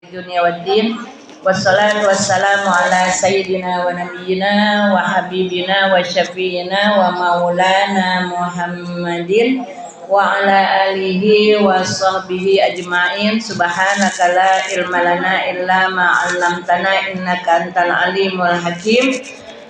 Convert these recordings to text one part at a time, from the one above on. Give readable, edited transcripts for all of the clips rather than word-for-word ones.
dunia waddin. Wassalatu wassalamu ala sayyidina wa nabiyyina wa habibina wa syafiina wa maulana Muhammadin wa ala alihi wa sahbihi ajma'in. Subhanaka la ilma lana illa ma 'allamtana innaka antal alimul hakim.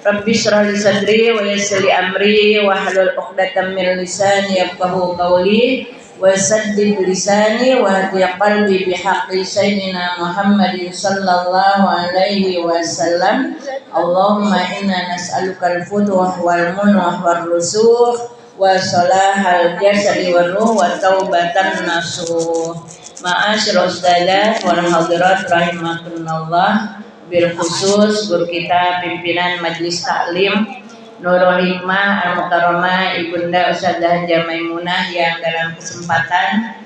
Rabbi shrah li sadri wa yassir li amri wa hlul 'uqdatam min lisani yafqahu qawli wa saddid lisani wa hadi qalbi bihaqqi sayyidina Muhammadin sallallahu alaihi wasallam. Allahumma inna nas'aluka al-futuh wal munuh wal rusukh wa salahal jasadi wal ruh wa taubatan nasuh. Ma'asyiral ustadzat wal hadirat rahimakumullah, bil khusus guru kita pimpinan Majelis Taklim Nurul Hikmah Al-Mukarramah Ibunda Ustadzah Jamaimunah yang dalam kesempatan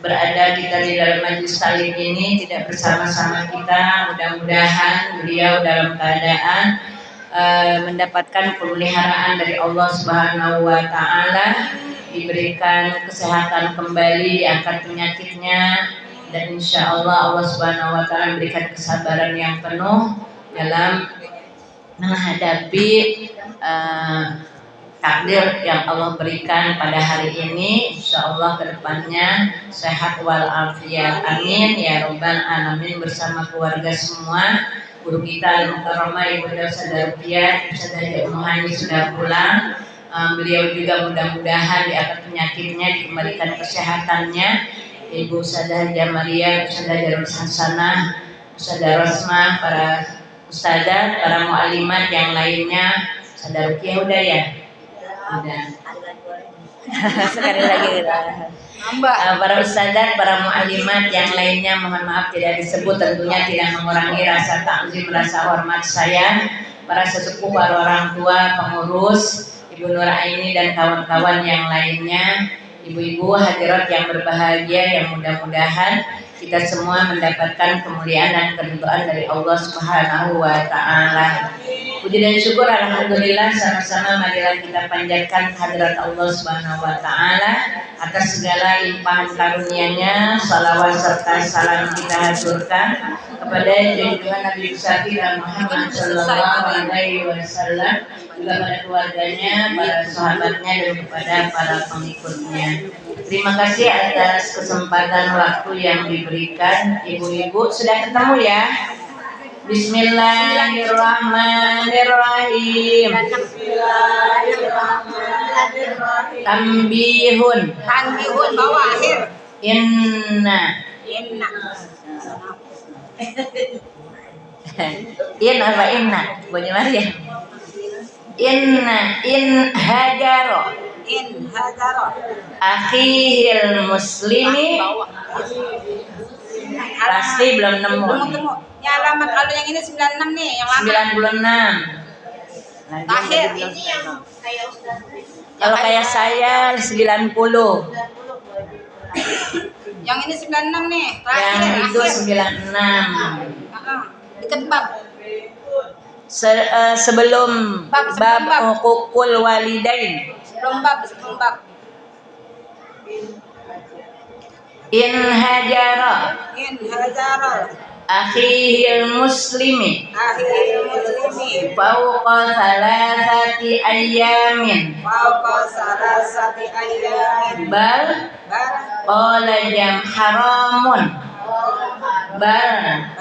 berada kita di dalam majelis taklim ini tidak bersama-sama kita. Mudah-mudahan beliau dalam keadaan mendapatkan pemeliharaan dari Allah Subhanahu wa taala, diberikan kesehatan kembali, diangkat penyakitnya, dan insya Allah Allah Subhanahu wa taala memberikan kesabaran yang penuh dalam menghadapi takdir yang Allah berikan pada hari ini. Insya Allah kedepannya sehat walafiat, amin ya robbal alamin, bersama keluarga semua. Guru kita Al-Mukarramah Ibunda Ustadzah Ruqyah, Ustadzah Muhammad sudah pulang. Beliau juga mudah-mudahan diangkat penyakitnya, dikembalikan kesehatannya. Ibu Ustadzah Jamaria, Ustadzah Jarul Hasanah, Ustadzah Rosmah, para ustadzah, para mu'alimat yang lainnya. Ustadzah Ruqyah udah ya? Udah. Sekali lagi kita. Para ustadzah, para mu'alimat yang lainnya, mohon maaf tidak disebut, tentunya tidak mengurangi rasa takzim, rasa hormat saya. Para sesepuh, para orang tua, pengurus, Ibu Nur Aini dan kawan-kawan yang lainnya, ibu-ibu hadirat yang berbahagia, yang mudah-mudahan kita semua mendapatkan kemuliaan dan keridhaan dari Allah Subhanahu wa taala. Puji dan syukur alhamdulillah sama-sama marilah kita panjatkan hadirat Allah Subhanahu wa taala atas segala limpahan karunia-Nya. Salawat serta salam kita haturkan kepada junjungan Nabi besar kita Muhammad sallallahu alaihi wasallam, juga pada keluarganya, para sahabatnya, dan kepada para pengikutnya. Terima kasih atas kesempatan waktu yang diberikan. Ibu-ibu sudah ketemu ya? Bismillahirrahmanirrahim. Tambihun. Tanbihun bawah akhir. Inna. In apa inna? Bunyi Maria. Inna in hajaro. In hajaro. Akhihil muslimi. Pasti belum nemu. Belum temu. Ya alamat kalau yang ini 96 nih, yang lama. 96. Akhir ini yang kayak Ustaz. Kalau kayak saya 90. Yang ini 96 nih, terakhir. Yang itu akhir. 96. Dekat bab. Sebelum Bab hukukul walidain. Sebelum bab. In hajara. In hajaro. Akhihil muslimi. Akhir muslimi. Fauqa thalathati ayyamin. Fauqa salasati ayyamin. Bal Bar. qala jam haramun. Bal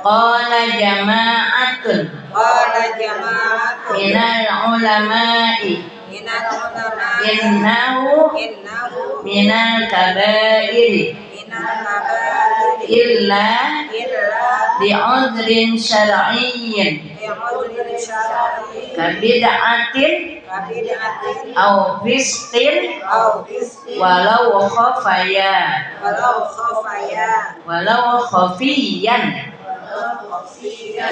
qala jama'atun Qala jama'atun minal ulama'i minal ulama. innahu minal kabairi Minal kabair. illa Illa bi'udrin syar'iyyin bi'udrin syar'i. kabid'atin Kabid'atin aw fisqin au fisqin walau khafaya walau khafiyan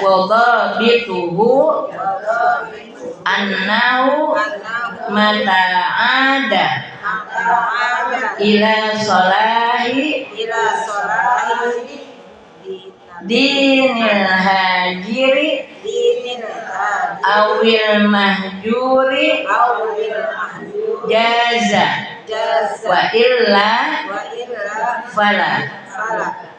wa dhabituhu annahu mata'ada ila salahi ila solahi dinil hajiri dinil hadi awil mahjuri awil mahjur jaza jaza wa illa wa illa fala. fala.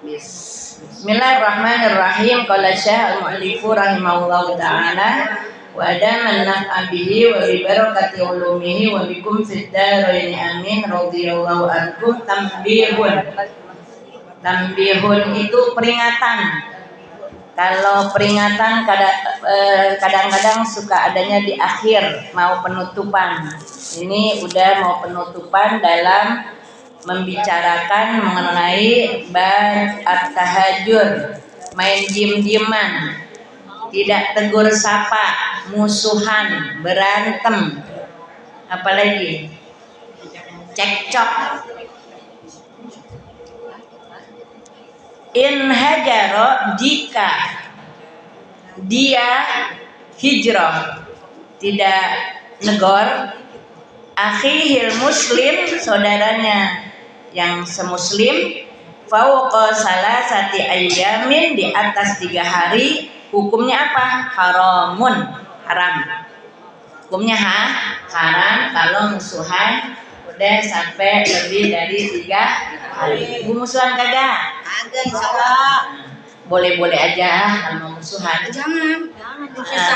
Bismillahirrahmanirrahim. Qala Syekh al-Mu'allifu rahimahullahu ta'ala wa adaman naf'a bihi wa bi barakati ulumihi wa bikum fid dharain amin radhiyallahu ankum. Tambihun itu peringatan. Kalau peringatan kadang-kadang suka adanya di akhir mau penutupan. Ini udah mau penutupan dalam membicarakan mengenai bab at-tahajur, main diem-dieman, tidak tegur sapa, musuhan, berantem, apalagi cekcok. In hajaro, jika dia hijrah, tidak negor, akhihil muslim, saudaranya yang semuslim, fauqa salasati ayyamin, di atas 3 hari, hukumnya apa? Haramun, haram. Hukumnya haram kalau musuhan udah sampai lebih dari 3 hari. Bu musuhan kagak? Ada insyaallah. Boleh-boleh aja kalau musuhan. Jangan.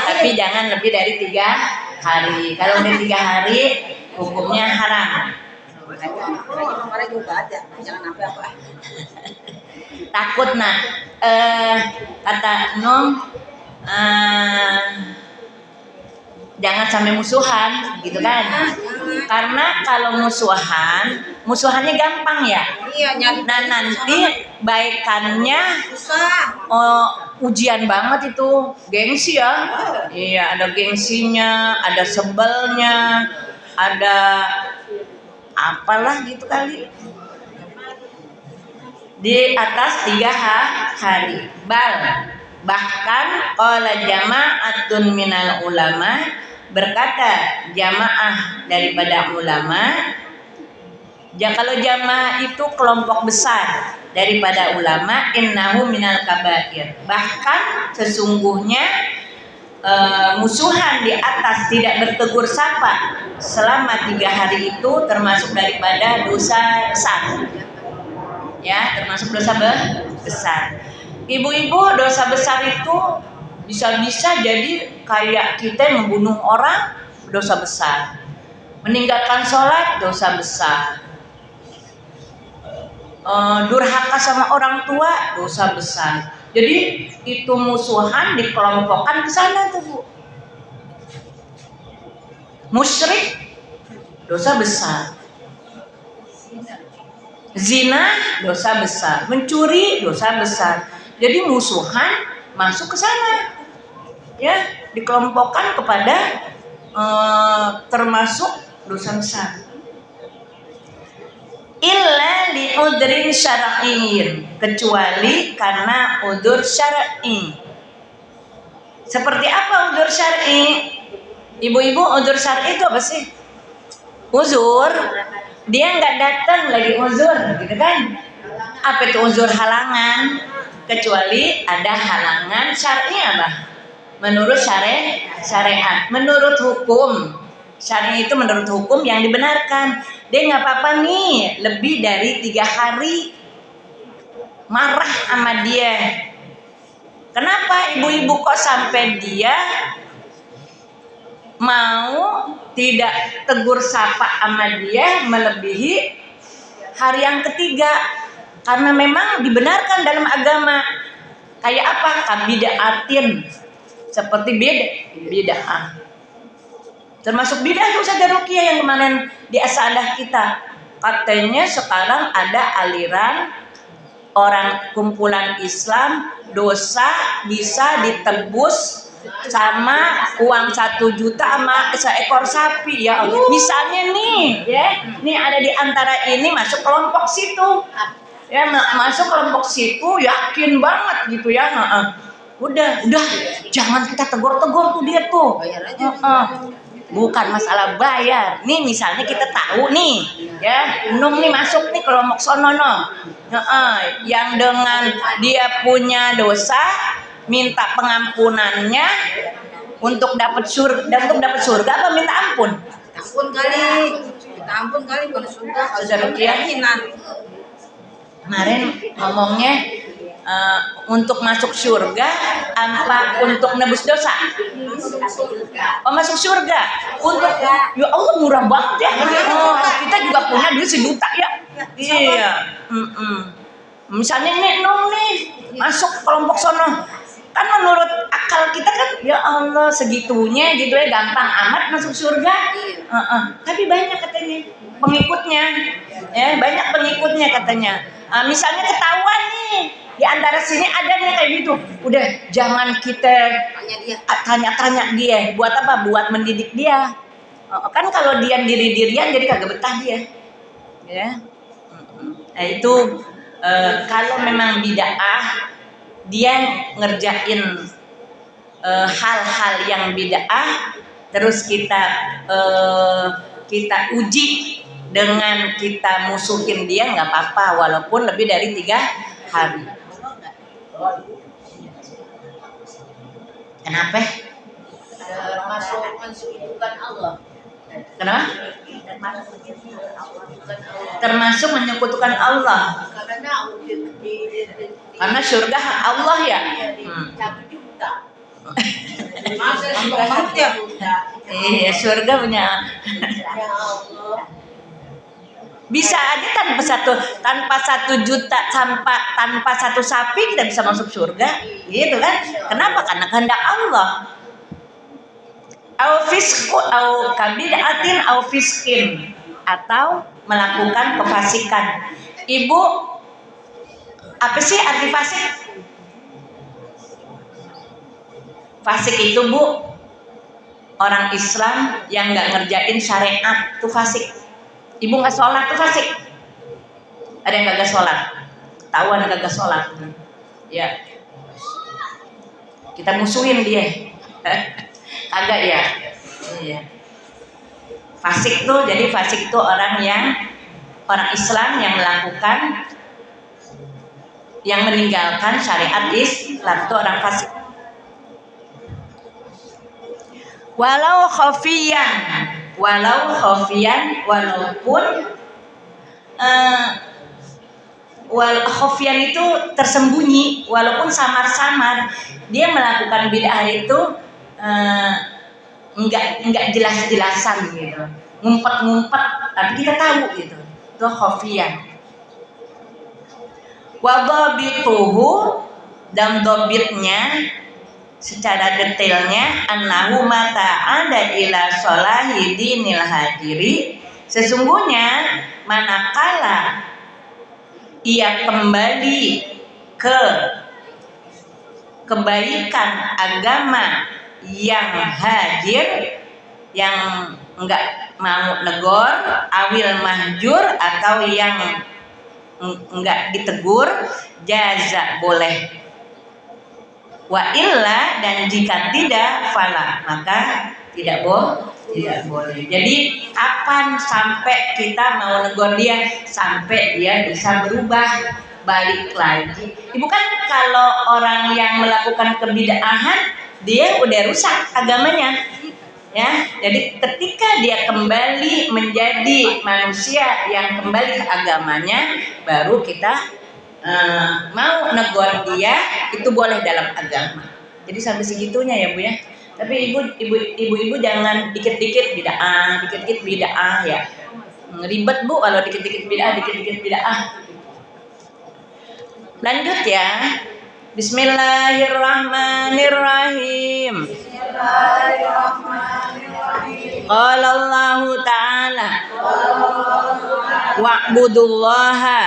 Tapi jangan lebih dari 3 hari. Kalau udah 3 hari, hukumnya haram. Kemarin juga ada. Jangan apa-apa. Takut nak kata Nung jangan sampai musuhan gitu kan. Karena kalau musuhannya gampang ya. Iya, nyari. Nah nanti baikannya Susah. ujian banget itu, gengsi ya. Iya, ada gengsinya, ada sebelnya, ada apalah gitu kali. Di atas 3 hari. Bahkan qala jama'atun minal ulama, berkata jamaah daripada ulama. Kalau jamaah itu kelompok besar daripada ulama, innahu minal kabair. Bahkan sesungguhnya musuhan di atas tidak bertegur sapa selama 3 hari itu termasuk daripada dosa besar. Ya, termasuk dosa besar. Ibu-ibu, dosa besar itu bisa-bisa jadi kayak kita membunuh orang, dosa besar. Meninggalkan sholat, dosa besar. Durhaka sama orang tua, dosa besar. Jadi itu musuhan dikelompokkan ke sana tuh, Bu. Musyrik, dosa besar. Zina, dosa besar. Mencuri, dosa besar. Jadi musuhan masuk ke sana. Ya, dikelompokkan kepada termasuk dosa besar. Illa li udrin syar'iyyin, kecuali karena udzur syar'i. Seperti apa udzur syar'i? Ibu-ibu, udzur syar'i itu apa sih? Uzur, dia nggak datang lagi uzur, gitu kan? Apa itu uzur? Halangan. Kecuali ada halangan syar'i apa? Menurut syariat, menurut hukum. Syar'i itu menurut hukum yang dibenarkan. Dia nggak apa-apa nih, lebih dari 3 hari marah sama dia. Kenapa ibu-ibu kok sampai dia mau tidak tegur sapa sama dia melebihi hari yang ketiga? Karena memang dibenarkan dalam agama. Kayak apa? Kabidaatin, seperti bid'ah. Termasuk bid'ah itu Ustazah Ruqyah yang kemarin di asadah kita. Katanya sekarang ada aliran orang kumpulan Islam, dosa bisa ditebus sama uang 1 juta sama seekor sapi ya. Misalnya nih, ya, nih ada di antara ini masuk kelompok situ. Ya, masuk kelompok situ yakin banget gitu ya. Udah, jangan kita tegur-tegur tuh dia tuh. Bukan masalah bayar. Nih misalnya kita tahu nih, ya, Nung nih masuk nih kelompok sonono. Yang dengan dia punya dosa, minta pengampunannya untuk dapat surga apa minta ampun? Minta ampun kali pada surga. Sudah Ruqyah. Kemarin ngomongnya untuk masuk surga apa untuk nebus dosa? Oh, masuk surga. Untuk ya Allah murah banget ya. Oh, kita juga punya duit 1 juta ya. Iya. Misalnya nih Nung nih masuk kelompok sono. Kan menurut akal kita kan ya Allah segitunya gitu ya gampang amat masuk surga. Tapi banyak katanya pengikutnya. Ya, banyak pengikutnya katanya. Misalnya ketahuan nih di antara sini ada nih kayak gitu. Udah jangan kita tanya-tanya dia. Buat apa? Buat mendidik dia. Kan kalau dia diri-dirian jadi kagak betah dia. Ya. Nah, itu kalau memang bid'ah dia ngerjain hal-hal yang bid'ah terus kita uji dengan kita musuhin dia nggak apa-apa walaupun lebih dari 3 hari. Kenapa? Mensucikan Allah. Kenapa? Termasuk menyekutukan Allah. Karena surga hak Allah ya. Iya, surga punya. Bisa aja tanpa 1 juta, tanpa 1 sapi kita bisa masuk surga, gitu kan? Kenapa? Karena kehendak Allah. Au fisku au kabid'atin au fiskin, atau melakukan kefasikan. Ibu, apa sih arti fasik? Fasik itu Bu, orang Islam yang nggak ngerjain syariat itu fasik. Ibu nggak sholat tuh fasik. Ada yang kagak sholat, tahuan kagak sholat, ya kita musuhin dia. Kagak ya? Iya. Fasik tuh, jadi fasik itu orang Islam yang melakukan, yang meninggalkan syariat Islam itu orang fasik. Walau khafiyan, walaupun khafiyan itu tersembunyi, walaupun samar-samar dia melakukan bid'ah itu enggak jelas-jelasan gitu, ngumpet-ngumpet tapi kita tahu gitu, itu khafiyan. Wa dhabituhu, dan dhabitnya secara detailnya annahu mata ada ila sholahi dinil hadiri, sesungguhnya manakala ia kembali ke kebaikan agama yang hadir, yang enggak mau negor, awil mahjur, atau yang enggak ditegur, jaza boleh. Wa illa, dan jika tidak, fala, maka tidak boleh. Jadi kapan sampai kita mau negor dia? Sampai dia bisa berubah, balik lagi. Ibu kan kalau orang yang melakukan kebid'ahan, dia udah rusak agamanya, ya. Jadi ketika dia kembali menjadi manusia yang kembali ke agamanya, baru kita mau negor dia, itu boleh dalam agama. Jadi sampai segitunya ya Bu ya. Tapi ibu jangan dikit-dikit bid'ah ya. Ribet Bu kalau dikit-dikit bid'ah. Lanjut ya. Bismillahirrahmanirrahim. Qala Allah Ta'ala wa'budullaha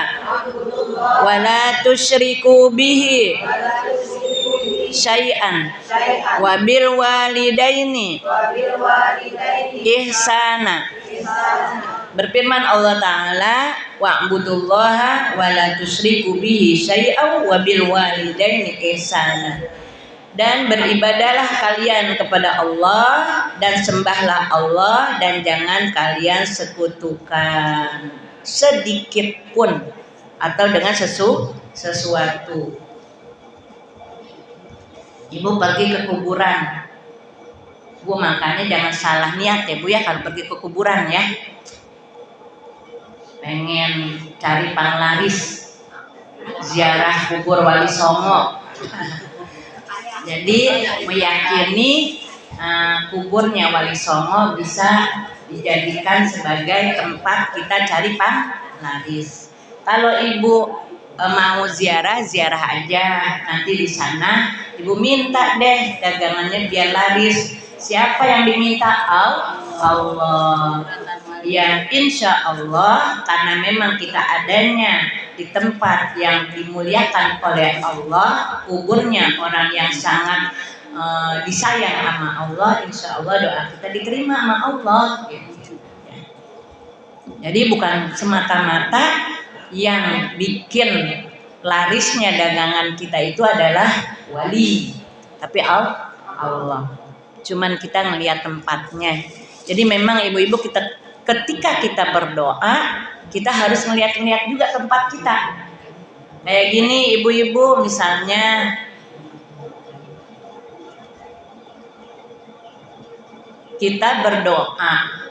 wa la tusyriku bihi syai'an wa bil walidaini ihsana. Berfirman Allah Ta'ala, wa'budullaha wa la tusyriku bihi syai'an wa bil walidaini ihsana. Dan beribadahlah kalian kepada Allah dan sembahlah Allah, dan jangan kalian sekutukan sedikit pun atau dengan sesuatu. Ibu pergi ke kuburan, Bu, makanya jangan salah niat ya Bu ya kalau pergi ke kuburan ya. Pengen cari panglaris, ziarah kubur Wali Songo. Jadi meyakini kuburnya Wali Songo bisa dijadikan sebagai tempat kita cari penglaris. Kalau ibu mau ziarah aja, nanti di sana ibu minta deh dagangannya biar laris. Siapa yang diminta? Allah. Ya, insya Allah, karena memang kita adanya di tempat yang dimuliakan oleh Allah, kuburnya orang yang sangat disayang sama Allah, insya Allah doa kita diterima sama Allah. Gitu. Jadi bukan semata-mata yang bikin larisnya dagangan kita itu adalah wali, tapi Allah. Cuman kita ngelihat tempatnya. Jadi memang ibu-ibu ketika kita berdoa, kita harus ngelihat juga tempat kita. Kayak gini ibu-ibu, misalnya kita berdoa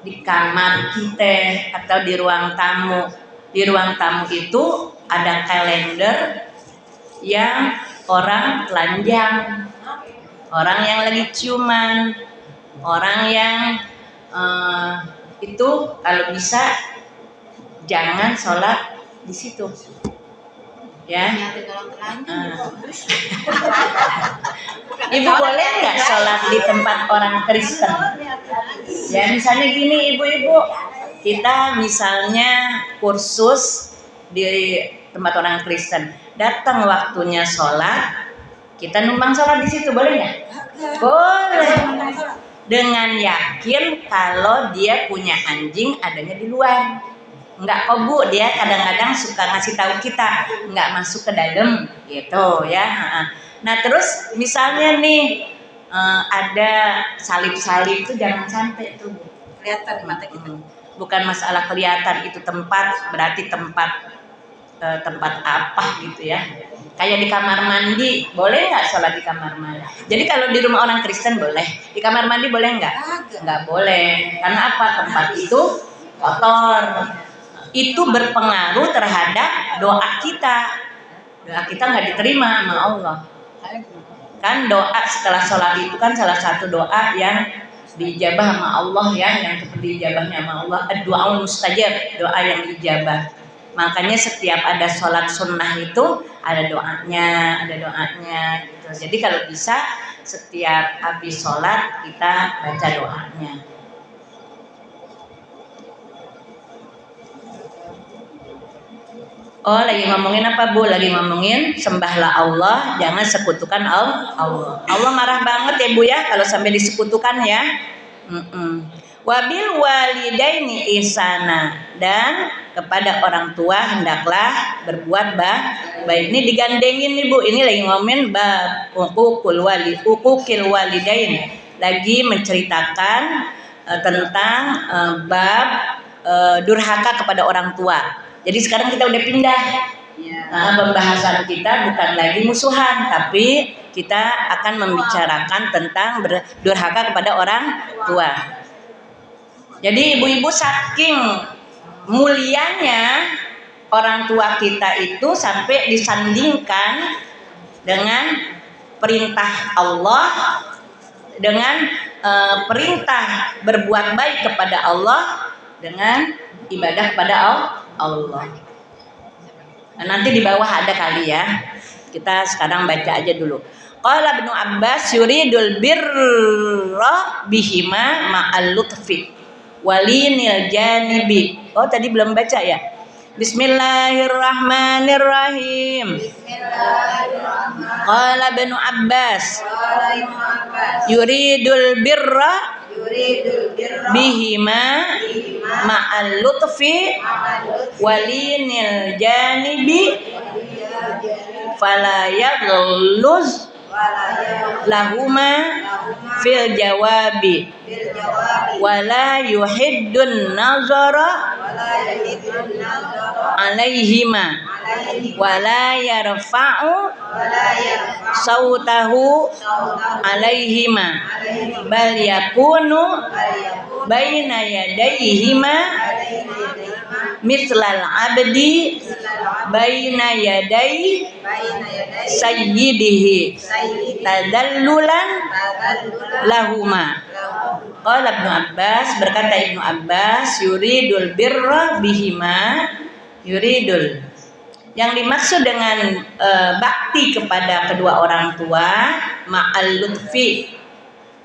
di kamar kita atau di ruang tamu. Di ruang tamu itu ada kalender yang orang telanjang, orang yang lagi ciuman, orang yang itu kalau bisa jangan sholat di situ, ya. Ibu boleh nggak sholat di tempat orang Kristen? Ya misalnya gini ibu-ibu, kita misalnya kursus di tempat orang Kristen, datang waktunya sholat, kita numpang sholat di situ, boleh nggak? Boleh. Dengan yakin kalau dia punya anjing adanya di luar. Enggak kok Bu, dia kadang-kadang suka ngasih tahu kita, enggak masuk ke dalam gitu ya. Nah terus misalnya nih ada salib-salib itu jangan sampai tuh Kelihatan di mata kita. Bukan masalah kelihatan, itu tempat, berarti tempat apa gitu ya. Kayak di kamar mandi, boleh nggak sholat di kamar mandi? Jadi kalau di rumah orang Kristen boleh, di kamar mandi boleh nggak? Nggak boleh. Karena apa? Tempat itu kotor. Itu berpengaruh terhadap doa kita. Doa kita nggak diterima sama Allah. Kan doa setelah sholat itu kan salah satu doa yang diijabah sama Allah ya, yang seperti ijabahnya sama Allah, doa mustajab, doa yang diijabah. Makanya setiap ada sholat sunnah itu ada doanya gitu. Jadi kalau bisa setiap habis sholat kita baca doanya. Oh lagi ngomongin apa Bu? Lagi ngomongin sembahlah Allah, jangan sekutukan Allah. Allah marah banget ya Bu ya kalau sampai disekutukan ya. Wabil walidaini ihsana, dan kepada orang tua hendaklah berbuat baik. Ini digandengin nih Bu, ini lagi ngomongin bab uquqil walidain, lagi menceritakan tentang bab durhaka kepada orang tua. Jadi sekarang kita udah pindah. Pembahasan kita bukan lagi musuhan, tapi kita akan membicarakan tentang durhaka kepada orang tua. Jadi ibu-ibu saking mulianya orang tua kita itu sampai disandingkan dengan perintah Allah, dengan perintah berbuat baik kepada Allah, dengan ibadah kepada Allah. Nah, nanti di bawah ada kali ya. Kita sekarang baca aja dulu. Qala Ibnu Abbas yuridul birra bihima ma'al lutfi walinil janibi. Oh tadi belum baca ya. Bismillahirrahmanirrahim. Qala Ibnu Abbas yuridul birra bihima ma'al lutfi walinil janibi fala yaghluz lahuma fil jawabi wala yuhiddun nazara alaihima wala yarfa'u sautahu alaihima bal yakunu baina yadayhima mislal abdi baina yaday baina yaday sayyidihi sayyidi tadallulan tadallulan lahuma. lahu. Qala Ibnu Abbas, berkata Ibnu Abbas, yuridul birra bihima, yuridul, yang dimaksud dengan bakti kepada kedua orang tua ma'al lutfi,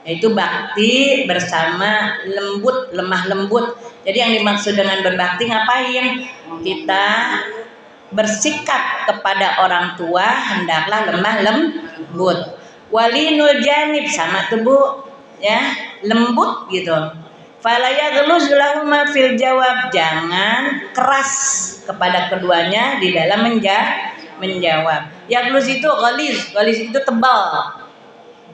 yaitu bakti bersama lembut, lemah lembut. Jadi yang dimaksud dengan berbakti ngapain? Kita bersikap kepada orang tua hendaklah lemah lembut. Walinul janib, sama tuh Bu, ya, lembut gitu. Fala yaghluz lahuma fil jawab, jangan keras kepada keduanya di dalam menjawab. Yaghluz itu ghalis itu tebal.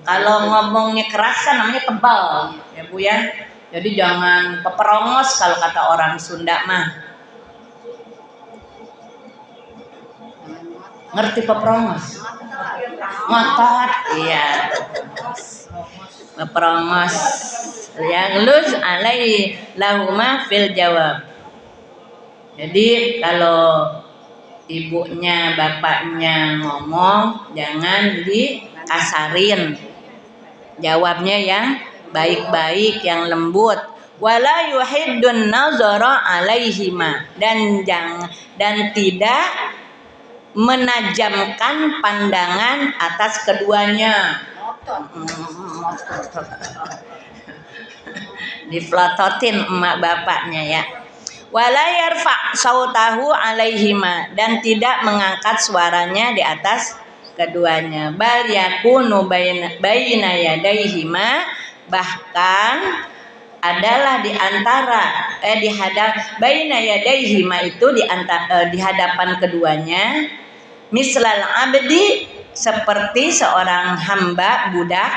Kalau ngomongnya keras kan namanya tebal, ya Bu ya. Jadi jangan peperongos kalau kata orang Sunda mah. Ngerti peperongos? Ngotot, iya. Peperongos. Yaghluz alai lahuma fil jawab. Jadi kalau ibunya, bapaknya ngomong jangan dikasarin. Jawabnya yang baik-baik, yang lembut. Wala yuhiddun nazara alaihima, dan tidak menajamkan pandangan atas keduanya. Diplototin emak bapaknya ya. Wala yarfa sautahu alaihima, dan tidak mengangkat suaranya di atas keduanya. Bal yakunu baina yadaihima, bahkan adalah di antara baina yadaihima itu di hadapan keduanya, mislal abdi, seperti seorang hamba budak,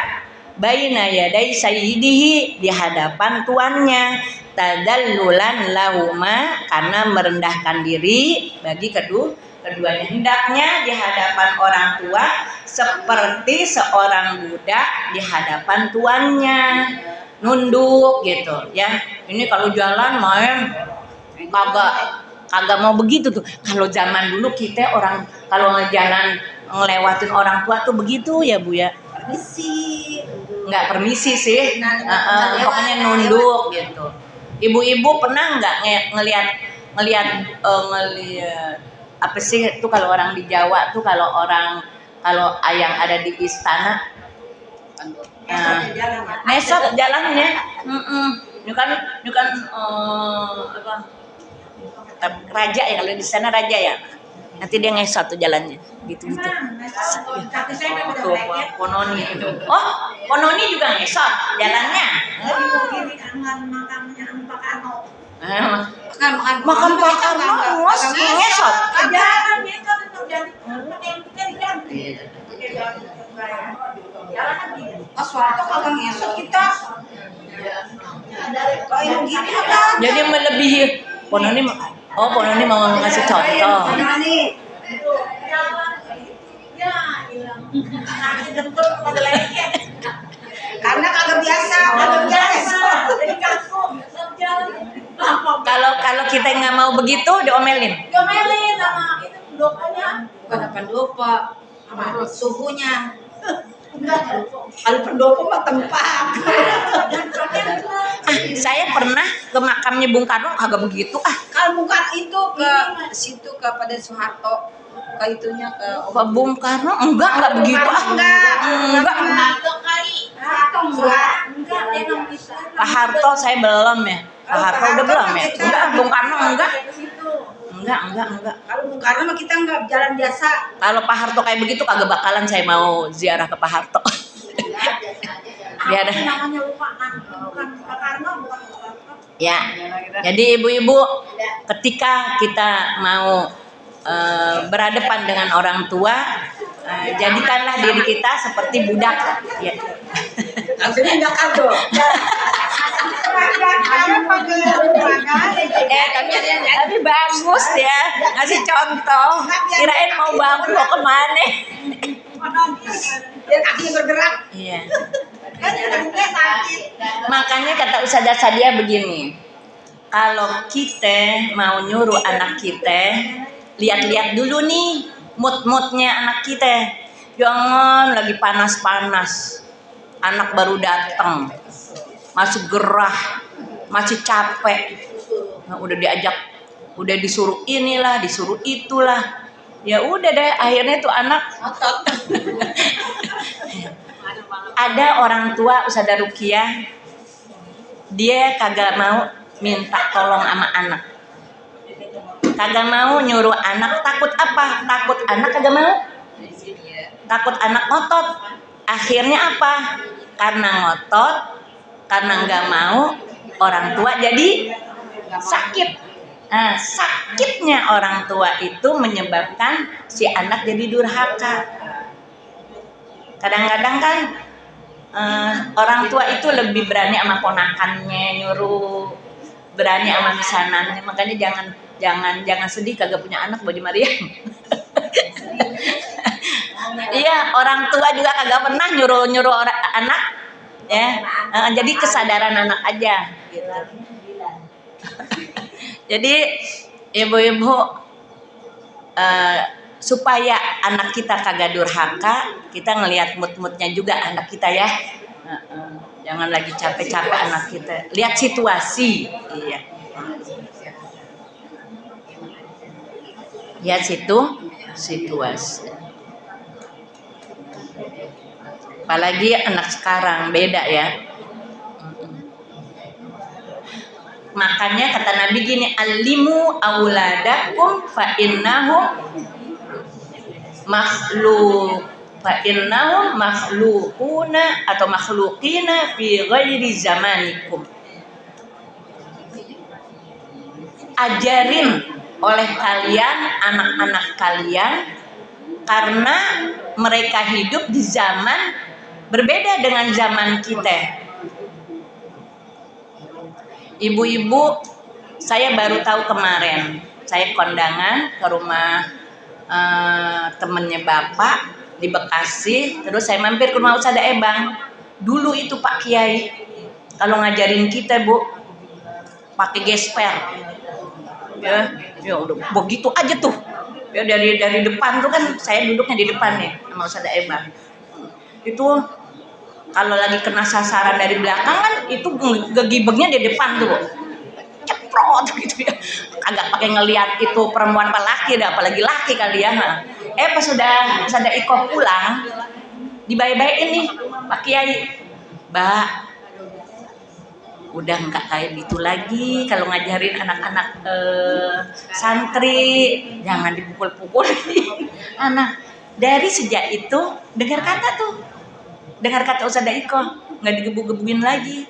baina yaday sayyidihi, di hadapan tuannya, tadallulan lahuma, karena merendahkan diri bagi keduanya. Hendaknya di hadapan orang tua seperti seorang budak di hadapan tuannya, nunduk gitu ya. Ini kalau jalan main kagak mau begitu tuh. Kalau zaman dulu kita orang kalau ngejalan ngelewatin orang tua tuh begitu ya Bu ya. Permisi. Nggak permisi sih, pokoknya nunduk gitu. Ibu-ibu pernah nggak ngelihat apa sih itu kalau orang di Jawa tuh, kalau yang ada di istana ngesot jalannya. Ini kan apa, raja ya, kalau di sana raja ya, nanti dia ngesot tuh jalannya gitu. Tuh Pononi itu. Oh, Pononi juga ngesot jalannya. Makan Pak Karno ngesot. Pas waktu kagak ngesot kita. Jadi melebihi Pononi. Oh, Pononi mau ngasih contoh. Karena kagak biasa. Kalau kita nggak mau begitu diomelin sama itu pendopanya. Bukan pendopo, sama suhunya. Kalau pendopo mah tempat. Saya pernah ke makamnya Bung Karno kagak begitu. Kalau bukan itu ke situ kepada Soeharto, ke itunya ke Bung Karno enggak begitu. Enggak. Pak Harto saya belum ya. Pak Harto udah belum ya? Enggak, Bung Karno enggak. Enggak. Kalau Bung Karno mah kita enggak jalan biasa. Kalau Pak Harto kayak begitu kagak bakalan saya mau ziarah ke Pak Harto. Dia ada. Namanya lupaan, bukan Pak Karno, bukan Pak Karno. Ya. Jadi ibu-ibu, ketika kita mau berhadapan dengan orang tua, jadikanlah diri kita seperti budak. Ya. Akhirnya enggak kado. Tapi bagus ya, ngasih contoh. Kirain mau bangun mau kemana? Biar kakinya bergerak. Iya. Makanya kata Ustazah Sadia begini, kalau kita mau nyuruh anak kita lihat-lihat dulu nih mood-moodnya anak kita. Jangan lagi panas-panas, anak baru datang, masih gerah, masih capek, nah, udah disuruh inilah, disuruh itulah, ya udah deh akhirnya tuh anak ada orang tua Ustazah Rukiah, dia kagak mau minta tolong sama anak, kagak mau nyuruh anak. Takut apa? Takut anak kagak mau, takut anak ngotot. Akhirnya apa? Karena ngotot, karena nggak mau, orang tua jadi sakit. Nah, sakitnya orang tua itu menyebabkan si anak jadi durhaka. Kadang-kadang kan orang tua itu lebih berani sama ponakannya, nyuruh, berani sama misanannya. Makanya jangan sedih kagak punya anak, Bodi Mariam. Iya, orang tua juga kagak pernah nyuruh orang anak, ya. Jadi kesadaran anak aja. Gitu. Jadi ibu-ibu supaya anak kita kagak durhaka, kita ngelihat mood-moodnya juga anak kita ya. Jangan lagi capek-capek anak kita. Lihat situasi, iya. Lihat situasi. Apalagi anak sekarang beda ya. Makanya kata Nabi gini, alimu auladakum fa innahum makhluquna atau makhluqina fi ghairi zamanikum. Ajarin oleh kalian anak-anak kalian karena mereka hidup di zaman berbeda dengan zaman kita. Ibu-ibu, saya baru tahu kemarin, saya kondangan ke rumah temennya bapak di Bekasi, terus saya mampir ke rumah Ustazah Ebang. Dulu itu Pak Kiai kalau ngajarin kita, Bu, pakai gesper, ya udah begitu aja tuh. Ya dari depan tuh kan saya duduknya di depan nih sama Ustazah Ebang. Itu kalau lagi kena sasaran dari belakang kan itu gegibegnya di depan tuh, ceprot gitu ya. Agak pakai ngelihat itu perempuan apa laki, dah apalagi laki kali ya. Pas sudah Iko pulang, dibaik-baikin nih Pak Kiai, Mbak, udah nggak kayak gitu lagi kalau ngajarin anak-anak santri, jangan dipukul-pukul anak. Dari sejak itu dengar kata Ustazah Iko, nggak digebuk-gebukin lagi.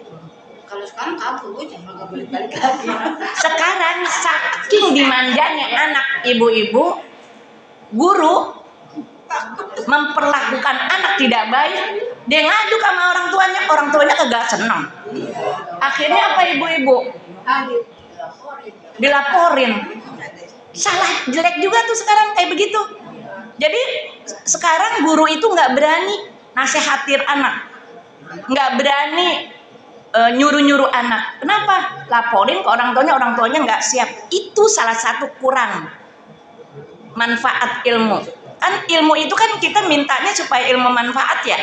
Kalau sekarang kabur, jangan nggak balik-balik lagi. Sekarang saking dimanjanya anak, ibu-ibu, guru memperlakukan anak tidak baik, dia ngadu sama orang tuanya kagak seneng. Akhirnya apa ibu-ibu? Dilaporin. Salah jelek juga tuh sekarang kayak begitu. Jadi sekarang guru itu nggak berani nasehatin anak, nggak berani nyuruh anak. Kenapa? Laporin ke orang tuanya nggak siap. Itu salah satu kurang manfaat ilmu. Kan ilmu itu kan kita mintanya supaya ilmu manfaat ya.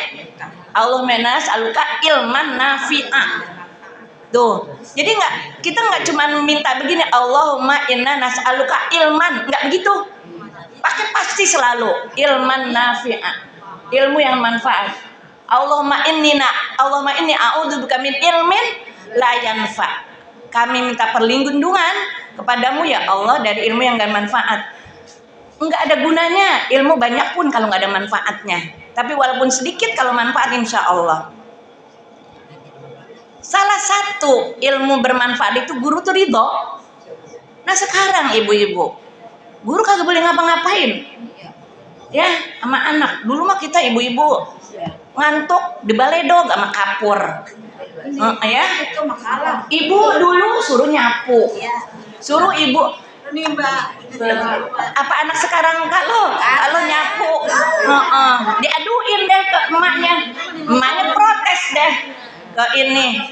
Allahumma nas'aluka ilman nafi'ah. Tuh. Jadi kita nggak cuma minta begini, Allahumma inna nas'aluka ilman, nggak begitu. Pakai pasti selalu ilman nafi'ah, ilmu yang manfaat. Allahumma inni a'udzubika min ilmin la yanfa. Kami minta perlindungan kepadamu ya Allah dari ilmu yang gak manfaat. Enggak ada gunanya ilmu banyak pun kalau nggak ada manfaatnya. Tapi walaupun sedikit kalau manfaat insya Allah. Salah satu ilmu bermanfaat itu guru tuh ridho. Nah sekarang ibu-ibu, guru kagak boleh ngapa-ngapain ya sama anak. Dulu mah kita ibu-ibu ngantuk di baledog sama kapur, ya. Ibu dulu suruh nyapu, suruh ibu. Ini Mbak, apa anak sekarang kalau nyapu, diaduin deh ke emaknya protes deh ke ini,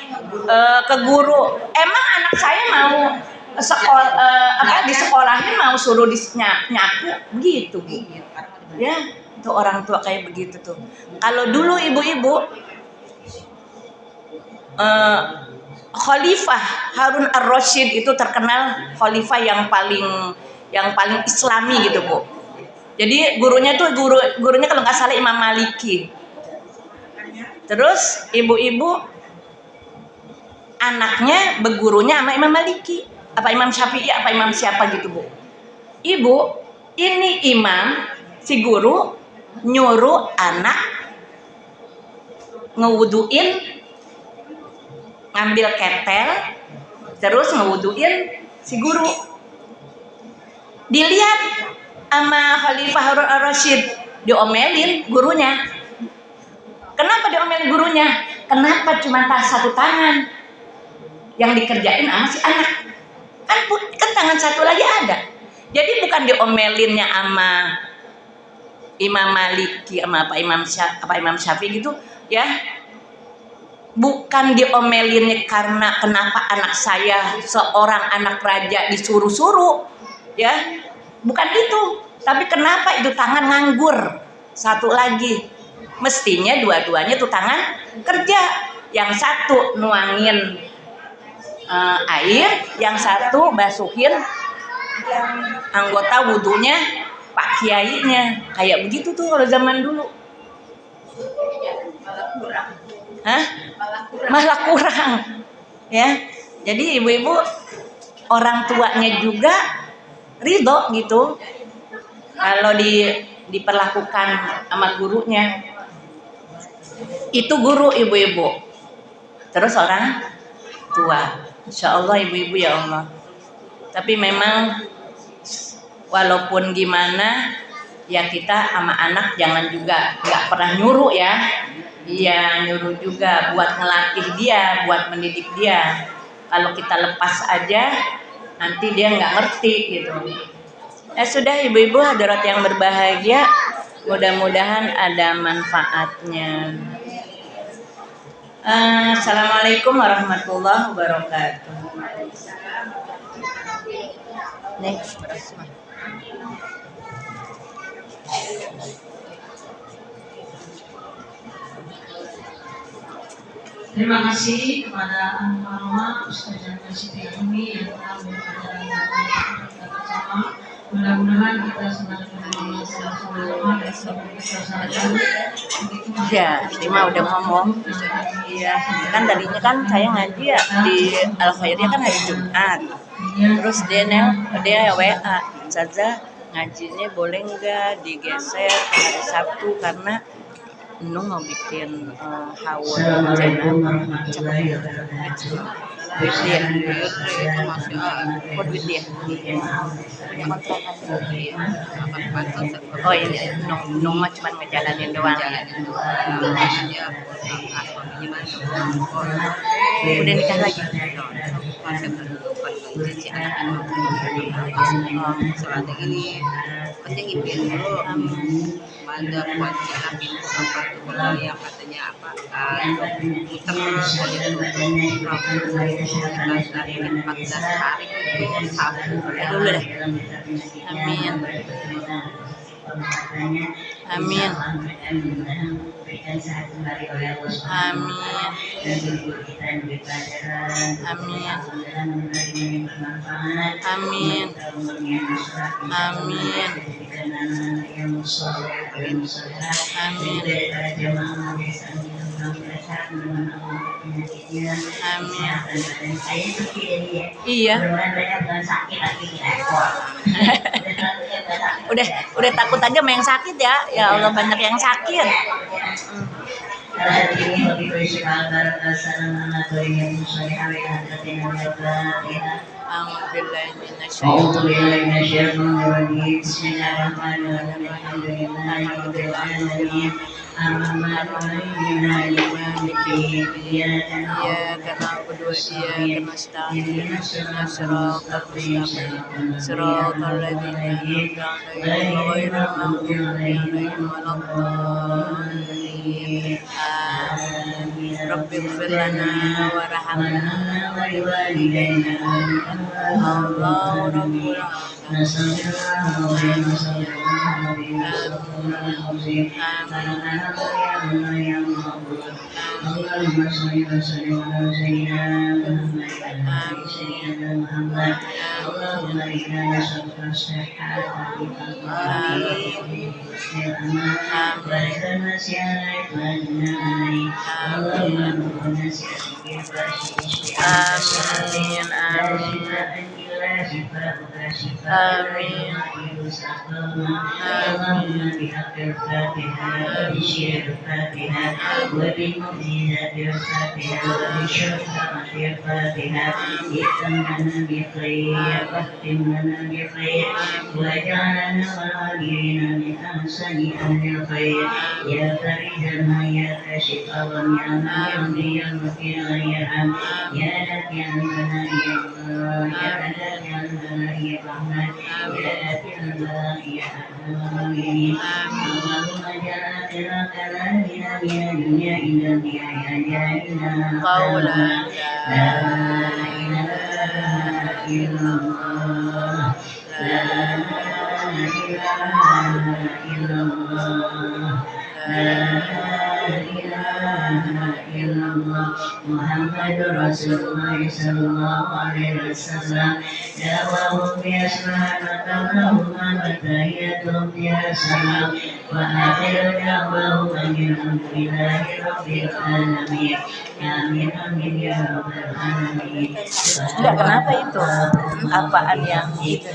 ke guru. Emang anak saya mau sekolah di sekolahin mau suruh nyapu gitu Bu. Ya, itu orang tua kayak begitu tuh. Kalau dulu ibu-ibu Khalifah Harun ar-Rasyid itu terkenal khalifah yang paling Islami gitu Bu. Jadi gurunya kalau nggak salah Imam Maliki. Terus ibu-ibu anaknya bergurunya sama Imam Maliki, apa Imam Syafi'i, apa Imam siapa gitu Bu. Ibu ini imam, si guru nyuruh anak ngewuduin, ngambil ketel, terus ngewuduin si guru. Dilihat sama Khalifah Harun ar-Rasyid, diomelin gurunya. Kenapa diomelin gurunya? Kenapa cuma satu tangan yang dikerjain sama si anak? Kan tangan satu lagi ada. Jadi bukan diomelinnya sama Imam Maliki sama Imam Syafi'i gitu ya. Bukan diomelinnya karena kenapa anak saya seorang anak raja disuruh-suruh ya. Bukan itu. Tapi kenapa itu tangan nganggur? Satu lagi. Mestinya dua-duanya tuh tangan kerja. Yang satu nuangin air, yang satu basuhin anggota wudhunya Pak Kiainya. Kayak begitu tuh kalau zaman dulu. Malah kurang. Ya. Jadi ibu-ibu orang tuanya juga ridho gitu kalau diperlakukan sama gurunya. Itu guru ibu-ibu. Terus orang tua. Insya Allah ibu-ibu ya Allah. Tapi memang walaupun gimana ya kita sama anak jangan juga nggak pernah nyuruh ya. Iya nyuruh juga buat ngelatih dia, buat mendidik dia. Kalau kita lepas aja nanti dia nggak ngerti gitu. Sudah ibu-ibu hadirat yang berbahagia, mudah-mudahan ada manfaatnya. Assalamualaikum warahmatullahi wabarakatuh. Next. Terima kasih kepada Al-Ulama Ustaz Jamal Siti Umi yang telah memberikan kita bersama. Mudah-mudahan kita senang dengan sama dan selalu Ya, cuma udah ngomong. Iya, kan tadinya kan saya ngaji ya di Al Khairiyah kan hari Jumat. Terus dia WA, Ustazah ngajinya boleh nggak digeser ke hari Sabtu karena Nung mau bikin haul channel. Duit dia itu masih duit dia punya kontrakan. Oh ini Nung mah cuma ngejalanin doang. Udah nikah lagi. Soalnya ini penting ipin dulu. Ada kewajiban pintu apa tuh yang katanya apa? Muter dari 14 hari itu Sabtu. Dulu deh. Amin. Amin. Iya. Udah takut aja sama yang sakit ya. Ya Allah banyak yang sakit. رب اغفر لنا وارحمنا ولوالدينا الله رب العالمين نسأل الله ونسأل الله بالعظيم اللهم صل وسلم على سيدنا محمد اللهم إنا نسألك الصحة في آمين اللهم بحق الفاتحة وبشير الفاتحة وبالمعجزات الفاتحة وبشفاعة الفاتحة اختم لنا بخير واختم لنا بخير واجعلنا والغالين من أحسن أهل الخير يا فرج ما يا كاشف الغم يا من يمضي المغفر غيرهم يا لك عندنا يا الله يا لك عندنا يا رحمن يا لك عندنا يا أرحم الراحمين اللهم اجعل آخر كلامنا من الدنيا إلى الدنيا يا جعلنا قولا لا إله إلا الله لا إله إلا الله لا إله إلا الله محمد رسول الله صلى الله عليه وسلم دعواهم بأسمائك اللهم وتحيتهم يا سلام وآخر دعواهم أن الحمد لله رب العالمين آمين آمين يا رب العالمين. Enggak, kenapa itu? Apaan yang itu?